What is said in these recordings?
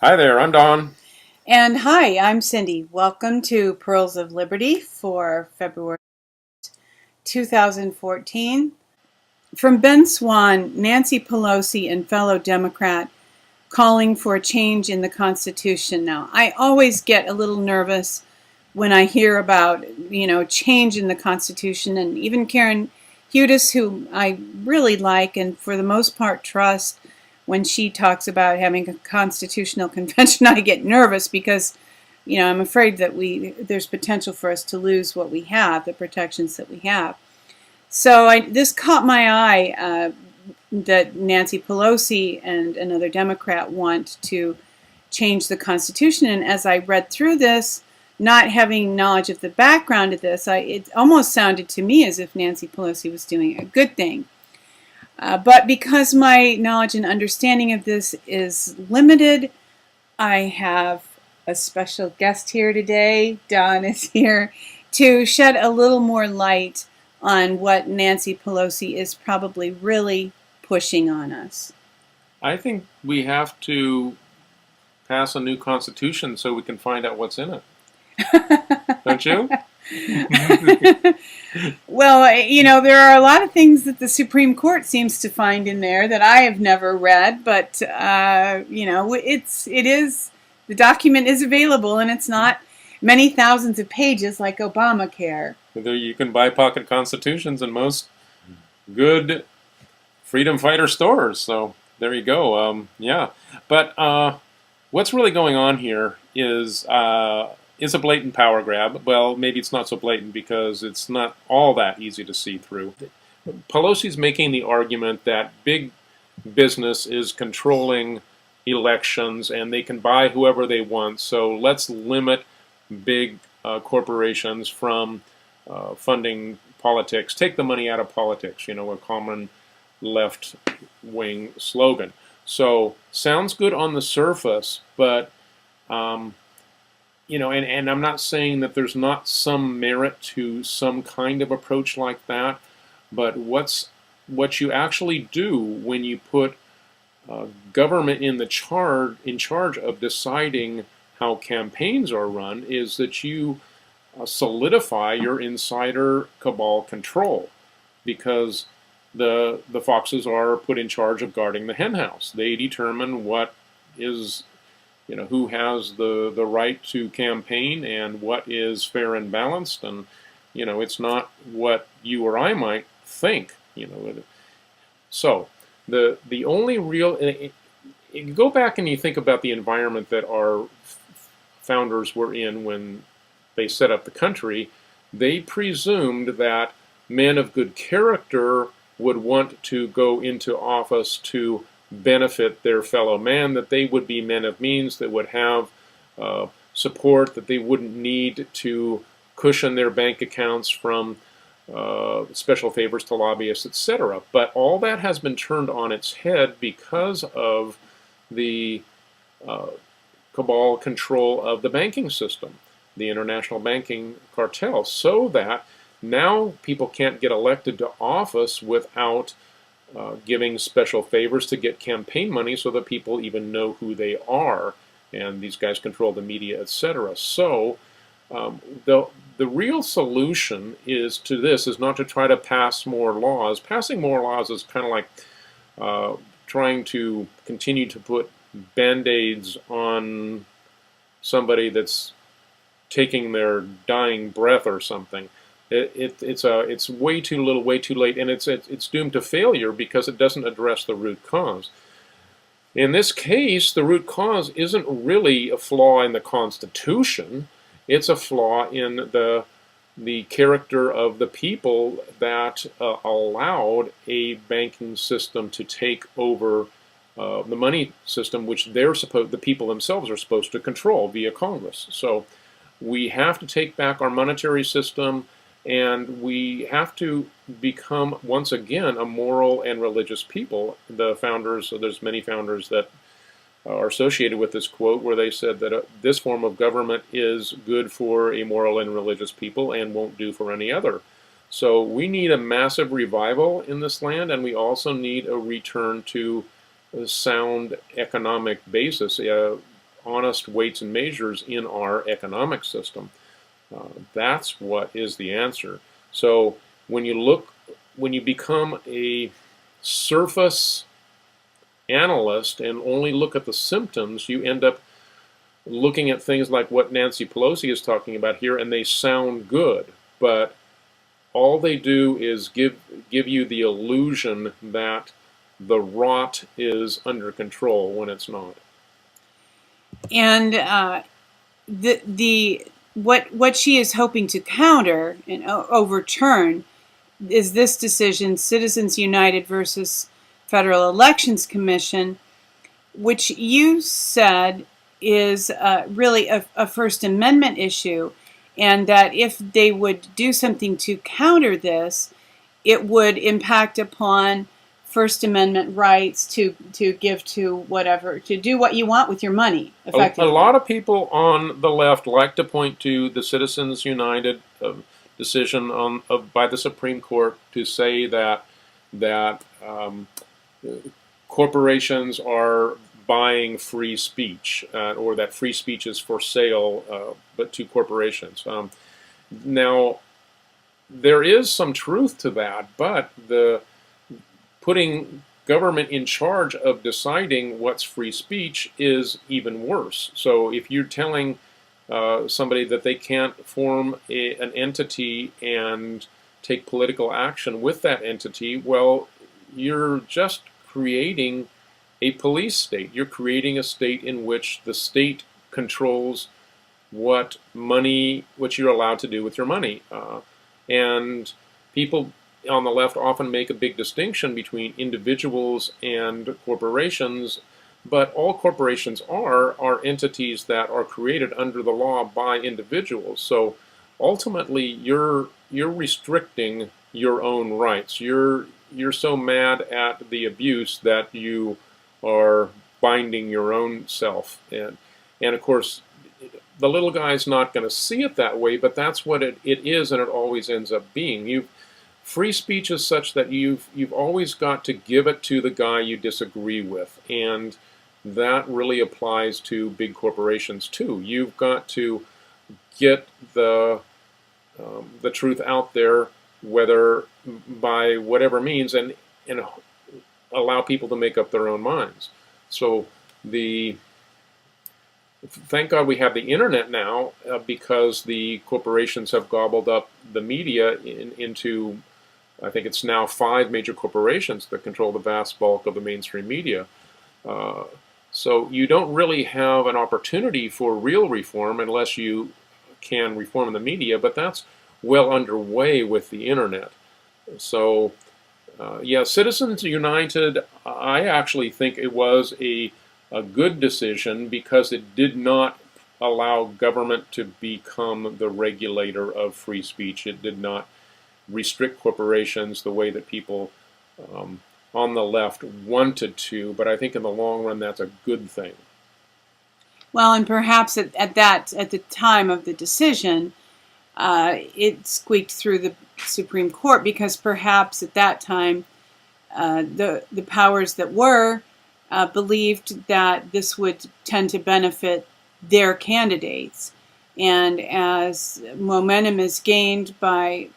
Hi there, I'm Don. And hi, I'm Cindy. Welcome to Pearls of Liberty for February 2014. From Ben Swan, Nancy Pelosi and fellow Democrat calling for a change in the Constitution. Now, I always get a little nervous when I hear about, change in the Constitution, and even Karen Hudis, who I really like and for the most part trust, when she talks about having a constitutional convention, I get nervous because, I'm afraid that there's potential for us to lose what we have, the protections that we have. So this caught my eye that Nancy Pelosi and another Democrat want to change the Constitution. And as I read through this, not having knowledge of the background of this, it almost sounded to me as if Nancy Pelosi was doing a good thing. But because my knowledge and understanding of this is limited, I have a special guest here today. Don is here to shed a little more light on what Nancy Pelosi is probably really pushing on us. I think we have to pass a new constitution so we can find out what's in it. Don't you? Well, there are a lot of things that the Supreme Court seems to find in there that I have never read, but the document is available, and it's not many thousands of pages like Obamacare. You can buy pocket constitutions in most good freedom fighter stores, so there you go. Yeah, but what's really going on here is a blatant power grab. Well, maybe it's not so blatant because it's not all that easy to see through. Pelosi's making the argument that big business is controlling elections and they can buy whoever they want, so let's limit big corporations from funding politics. Take the money out of politics, a common left-wing slogan. So, sounds good on the surface, but and I'm not saying that there's not some merit to some kind of approach like that, but what you actually do when you put government in charge of deciding how campaigns are run is that you solidify your insider cabal control, because the foxes are put in charge of guarding the henhouse. They determine what is who has the right to campaign and what is fair and balanced, and it's not what you or I might think. So the only real you go back and you think about the environment that our founders were in when they set up the country. They presumed that men of good character would want to go into office to benefit their fellow man, that they would be men of means, that would have support, that they wouldn't need to cushion their bank accounts from special favors to lobbyists, etc. But all that has been turned on its head because of the cabal control of the banking system, the international banking cartel, so that now people can't get elected to office without giving special favors to get campaign money so that people even know who they are, and these guys control the media, etc. So the real solution is not to try to pass more laws. Passing more laws is kind of like trying to continue to put band-aids on somebody that's taking their dying breath or something. It's way too little, way too late, and it's doomed to failure because it doesn't address the root cause. In this case, the root cause isn't really a flaw in the Constitution. It's a flaw in the character of the people that allowed a banking system to take over the money system, which the people themselves are supposed to control via Congress. So we have to take back our monetary system, and we have to become, once again, a moral and religious people. The founders, there's many founders that are associated with this quote where they said that this form of government is good for a moral and religious people and won't do for any other. So we need a massive revival in this land, and we also need a return to a sound economic basis. honest weights and measures in our economic system. That's what is the answer. So when you become a surface analyst and only look at the symptoms, you end up looking at things like what Nancy Pelosi is talking about here, and they sound good, but all they do is give you the illusion that the rot is under control when it's not. And what she is hoping to counter and overturn is this decision, Citizens United versus Federal Elections Commission, which you said is really a First Amendment issue, and that if they would do something to counter this, it would impact upon First Amendment rights to give to whatever, to do what you want with your money, effectively. A lot of people on the left like to point to the Citizens United decision by the Supreme Court to say that corporations are buying free speech, or that free speech is for sale, but to corporations. Now, there is some truth to that, but putting government in charge of deciding what's free speech is even worse. So if you're telling somebody that they can't form an entity and take political action with that entity, well, you're just creating a police state. You're creating a state in which the state controls what you're allowed to do with your money. And people on the left often make a big distinction between individuals and corporations, but all corporations are entities that are created under the law by individuals. So ultimately, you're restricting your own rights. You're so mad at the abuse that you are binding your own self. And of course, the little guy's not going to see it that way, but that's what it is, and it always ends up being. Free speech is such that you've always got to give it to the guy you disagree with, and that really applies to big corporations too. You've got to get the truth out there, whether by whatever means, and allow people to make up their own minds. So thank God we have the internet now, because the corporations have gobbled up the media into, I think it's now 5 major corporations that control the vast bulk of the mainstream media. So you don't really have an opportunity for real reform unless you can reform the media, but that's well underway with the internet. So yeah, Citizens United, I actually think it was a good decision because it did not allow government to become the regulator of free speech. It did not restrict corporations the way that people on the left wanted to, but I think in the long run that's a good thing. Well, and perhaps at the time of the decision, it squeaked through the Supreme Court because perhaps at that time the powers that were believed that this would tend to benefit their candidates. And as momentum is gained by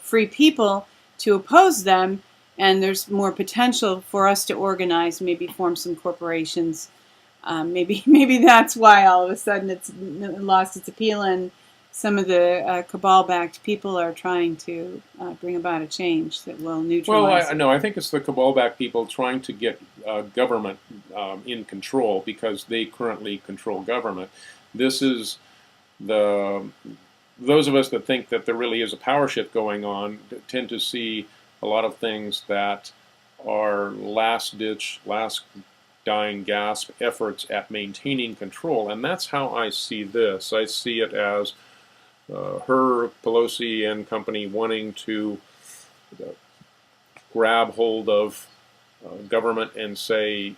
free people to oppose them, and there's more potential for us to organize, maybe form some corporations, maybe that's why all of a sudden it's lost its appeal, and some of the cabal-backed people are trying to bring about a change that will neutralize. Well, I think it's the cabal-backed people trying to get government in control because they currently control government. This is those of us that think that there really is a power shift going on tend to see a lot of things that are last-ditch, last dying gasp efforts at maintaining control, and that's how I see this. I see it as her, Pelosi, and company wanting to grab hold of government and say,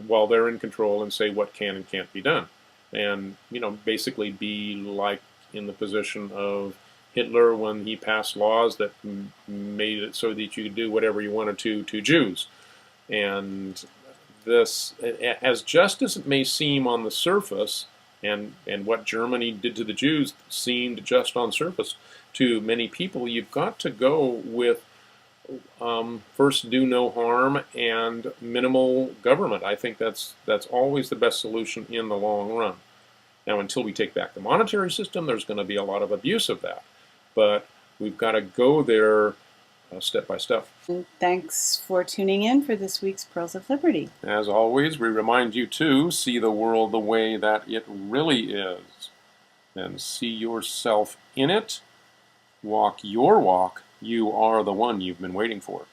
while they're in control, and say what can and can't be done. And, basically be like in the position of Hitler when he passed laws that made it so that you could do whatever you wanted to Jews. And this, as just as it may seem on the surface, and what Germany did to the Jews seemed just on surface to many people, you've got to go with first do no harm and minimal government. I think that's always the best solution in the long run. Now, until we take back the monetary system, there's going to be a lot of abuse of that, but we've got to go there step by step. And thanks for tuning in for this week's Pearls of Liberty. As always, we remind you to see the world the way that it really is, and see yourself in it. Walk your walk. You are the one you've been waiting for.